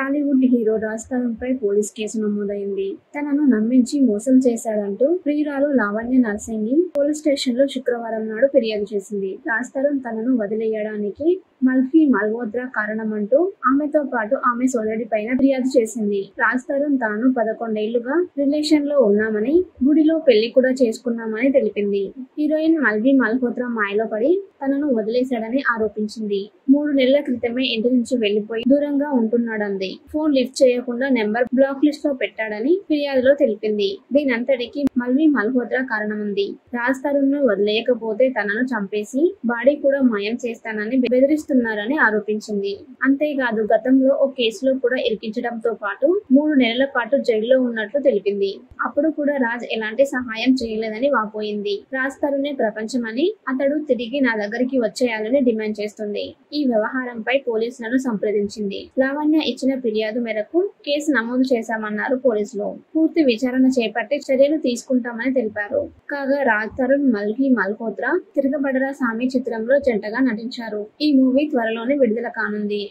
Tollywood hero Raj Tarun పై police case నమోదైంది. తనను నమ్మించి మోసం చేశాడంటూ ప్రియురాలు లావణ్య నర్సింగి పోలీస్ స్టేషన్ లో శుక్రవారం నాడు ఫిర్యాదు చేసింది. రాజ్ తరుణ్ తనను వదిలేయడానికి మల్ఫీ మల్హోత్రా కారణమంటూ ఆమెతో పాటు ఆమె సోదరుడి పైన ఫిర్యాదు చేసింది. రాజ్ తరుణ్ తాను 11 ఏళ్లుగా రిలేషన్ లో ఉన్నామని, గుడిలో పెళ్లి కూడా చేసుకున్నామని తెలిపింది. హీరోయిన్ మల్ఫీ మల్హోత్రా మాయలో పడి తనను వదిలేశాడని ఆరోపించింది. 3 నెలల క్రితమే ఇంటి నుంచి వెళ్లిపోయి దూరంగా ఉంటున్నాడంది. ఫోన్ లిఫ్ట్ చేయకుండా నెంబర్ బ్లాక్ లిస్ట్ లో పెట్టాడని ఫిర్యాదులో తెలిపింది. దీనంతటికి మల్ఫీ మల్హోత్రా కారణముంది. రాజ్ తరుణ్ ను వదిలేయకపోతే తనను చంపేసి బాడీ కూడా మాయం చేస్తానని బెదిరిస్తున్నారని ఆరోపించింది. అంతేకాదు గతంలో ఓ కేసులో కూడా ఇరికించడంతో పాటు 3 నెలల పాటు జైల్లో ఉన్నట్లు తెలిపింది. అప్పుడు కూడా రాజ్ ఎలాంటి సహాయం చేయలేదని వాపోయింది. రాజ్ తరుణే ప్రపంచమని, అతడు తిరిగి నా దగ్గరికి వచ్చేయాలని డిమాండ్ చేస్తుంది. ఈ వ్యవహారంపై పోలీసులను సంప్రదించింది. లావణ్య ఇచ్చిన ఫిర్యాదు మేరకు కేసు నమోదు చేశామన్నారు పోలీసులు. పూర్తి విచారణ చేపట్టి చర్యలు తీసుకుంటామని తెలిపారు. కాగా రాజ్ తరుణ్, మల్ఫీ మల్హోత్రా తిరగబడరా సామి చిత్రంలో జంటగా నటించారు. ఈ మూవీ త్వరలోనే విడుదల కానుంది.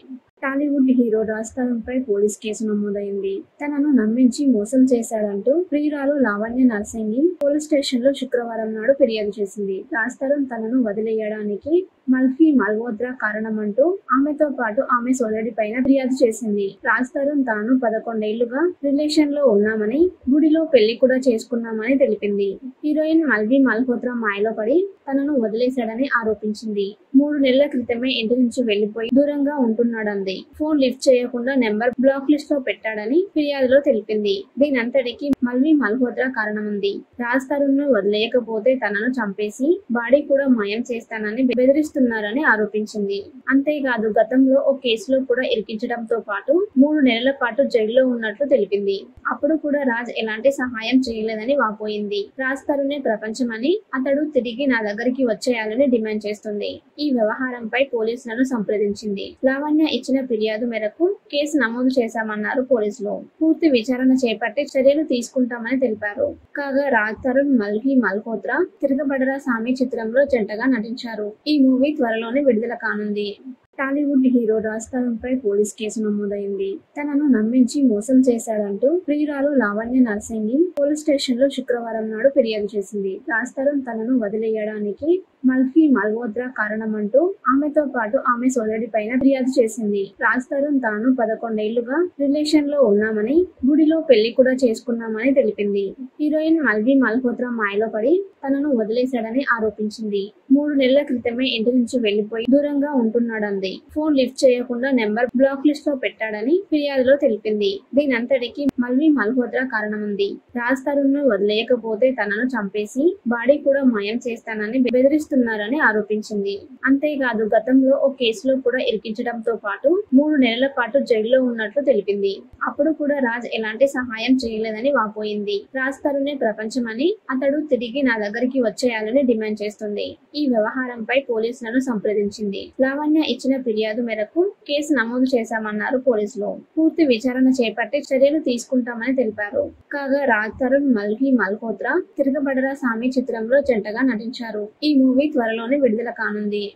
టాలీవుడ్ హీరో రాజ్ తరుణ్ పై పోలీస్ కేసు నమోదైంది. తనను నమ్మించి మోసం చేశాడంటూ ప్రియురాలు లావణ్య నర్సింగి పోలీస్ స్టేషన్ లో శుక్రవారం నాడు ఫిర్యాదు చేసింది. రాజ్ తరుణ్ తనను వదిలేయడానికి మల్ఫీ మల్హోత్రా కారణమంటూ ఆమెతో పాటు ఆమె సోదరుడి పైన ఫిర్యాదు చేసింది. రాజ్ తరుణ్ తాను 11 ఏళ్లుగా రిలేషన్ లో ఉన్నామని, గుడిలో పెళ్లి కూడా చేసుకున్నామని తెలిపింది. హీరోయిన్ మల్ఫీ మల్హోత్రా మాయలో పడి తనను వదిలేశాడని ఆరోపించింది. 3 నెలల క్రితమే ఇంటి నుంచి వెళ్లిపోయి దూరంగా ఉంటున్నాడంది. ఫోన్ లిఫ్ట్ చేయకుండా నెంబర్ బ్లాక్ లిస్ట్ లో పెట్టాడని ఫిర్యాదులో తెలిపింది. దీనంతటికి మల్ఫీ మల్హోత్రా కారణముంది. రాజ్ తరుణ్ ను వదిలేయకపోతే తనను చంపేసి బాడీ కూడా మాయం చేస్తానని బెదిరిస్తున్నారని ఆరోపించింది. అంతేకాదు గతంలో ఓ కేసులో కూడా ఇరికించడంతో పాటు 3 నెలల పాటు జైల్లో ఉన్నట్లు తెలిపింది. అప్పుడు కూడా రాజ్ ఎలాంటి సహాయం చేయలేదని వాపోయింది. రాజ్ తరుణే ప్రపంచమని, అతడు తిరిగి నా దగ్గరికి వచ్చేయాలని డిమాండ్ చేస్తుంది. ఈ వ్యవహారంపై పోలీసులను సంప్రదించింది. లావణ్య ఇచ్చిన ఫిర్యాదు మేరకు కేసు నమోదు చేశామన్నారు పోలీసులు. పూర్తి విచారణ చేపట్టి చర్యలు తీసుకుంటామని తెలిపారు. కాగా రాజ్ తరుణ్, మల్ఫీ మల్హోత్రా తిరగబడరా సామి చిత్రంలో జంటగా నటించారు. ఈ మూవీ త్వరలోనే విడుదల కానుంది. టాలీవుడ్ హీరో రాజ్ తరుణ్ పై పోలీస్ కేసు నమోదైంది. తనను నమ్మించి మోసం చేశాడంటూ ప్రియురాలు లావణ్య నర్సింగి పోలీస్ స్టేషన్ లో శుక్రవారం నాడు ఫిర్యాదు చేసింది. రాజ్ తరుణ్ తనను వదిలేయడానికి మల్ఫీ మల్హోత్రా కారణమంటూ ఆమెతో పాటు ఆమె సోదరుడి పైన ఫిర్యాదు చేసింది. రాజ్ తరుణ్ తాను 11 ఏళ్లుగా రిలేషన్ లో ఉన్నామని, గుడిలో పెళ్లి కూడా చేసుకున్నామని తెలిపింది. హీరోయిన్ మల్ఫీ మల్హోత్రా మాయలో పడి తనను వదిలేశాడని ఆరోపించింది. 3 నెలల క్రితమే ఇంటి నుంచి వెళ్లిపోయి దూరంగా ఉంటున్నాడంది. ఫోన్ లిఫ్ట్ చేయకుండా నెంబర్ బ్లాక్ లిస్ట్ లో పెట్టాడని ఫిర్యాదులో తెలిపింది. దీనంతటికి మల్ఫీ మల్హోత్రా కారణముంది. రాజ్ తరుణ్ ను వదిలేయకపోతే తనను చంపేసి బాడీ కూడా మాయం చేస్తానని బెదిరిస్తున్నారని ఆరోపించింది. అంతేకాదు గతంలో ఓ కేసులో కూడా ఇరికించడంతో పాటు 3 నెలల పాటు జైల్లో ఉన్నట్లు తెలిపింది. అప్పుడు కూడా రాజ్ ఎలాంటి సహాయం చేయలేదని వాపోయింది. రాజ్ తరుణే ప్రపంచమని, అతడు తిరిగి నా దగ్గరికి వచ్చేయాలని డిమాండ్ చేస్తుంది. ఈ వ్యవహారంపై పోలీసులను సంప్రదించింది. లావణ్య ఇచ్చిన ఫిర్యాదు మేరకు కేసు నమోదు చేశామన్నారు పోలీసులు. పూర్తి విచారణ చేపట్టి చర్యలు తీసుకుంటామని తెలిపారు. కాగా రాజ్ తరుణ్, మల్ఫీ మల్హోత్రా తిరగబడరా సామి చిత్రంలో జంటగా నటించారు. ఈ మూవీ త్వరలోనే విడుదల కానుంది.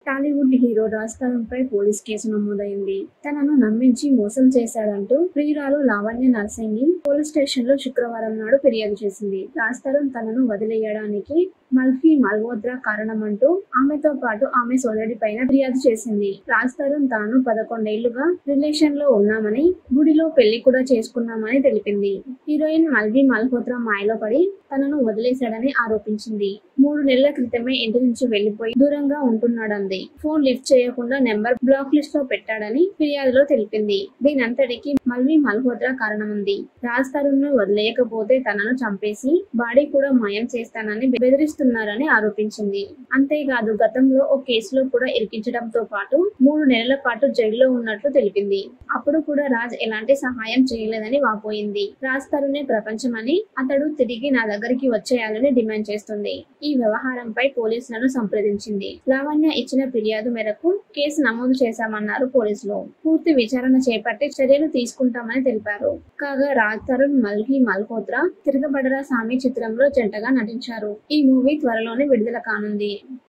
టాలీవుడ్ హీరో రాజ్ తరుణ్ పై పోలీస్ కేసు నమోదైంది. తనను నమ్మించి మోసం చేశాడంటూ ప్రియురాలు లావణ్య నర్సింగి పోలీస్ స్టేషన్ లో శుక్రవారం నాడు ఫిర్యాదు చేసింది. రాజ్ తరుణ్ తనను వదిలేయడానికి మల్ఫీ మల్హోత్రా కారణమంటూ ఆమెతో పాటు ఆమె సోదరుడి పైన ఫిర్యాదు చేసింది. రాజ్ తరుణ్ తాను 11 ఏళ్లుగా రిలేషన్ లో ఉన్నామని, గుడిలో పెళ్లి కూడా చేసుకున్నామని తెలిపింది. హీరోయిన్ మల్ఫీ మల్హోత్రా మాయలో పడి తనను వదిలేశాడని ఆరోపించింది. 3 నెలల క్రితమే ఇంటి నుంచి వెళ్లిపోయి దూరంగా ఉంటున్నాడంది. ఫోన్ లిఫ్ట్ చేయకుండా నెంబర్ బ్లాక్ లిస్ట్ లో పెట్టాడని ఫిర్యాదులో తెలిపింది. దీనంతటికి మల్ఫీ మల్హోత్రా కారణముంది. రాజ్ తరుణ్ ను వదిలేయకపోతే తనను చంపేసి బాడీ కూడా మాయం చేస్తానని బెదిరిస్తున్నారని ఆరోపించింది. అంతేకాదు గతంలో ఓ కేసులో కూడా ఇరికించడంతో పాటు 3 నెలల పాటు జైల్లో ఉన్నట్లు తెలిపింది. అప్పుడు కూడా రాజ్ ఎలాంటి సహాయం చేయలేదని వాపోయింది. రాజ్ తరుణే ప్రపంచమని, అతడు తిరిగి నా దగ్గరికి వచ్చేయాలని డిమాండ్ చేస్తుంది. ఈ వ్యవహారంపై పోలీసులను సంప్రదించింది. లావణ్య ఇచ్చిన ఫిర్యాదు మేరకు కేసు నమోదు చేశామన్నారు పోలీసులు. పూర్తి విచారణ చేపట్టి చర్యలు తీసుకుంటామని తెలిపారు. కాగా రాజ్ తరుణ్, మల్ఫీ మల్హోత్రా తిరగబడరా సామి చిత్రంలో జంటగా నటించారు. ఈ మూవీ త్వరలోనే విడుదల కానుంది.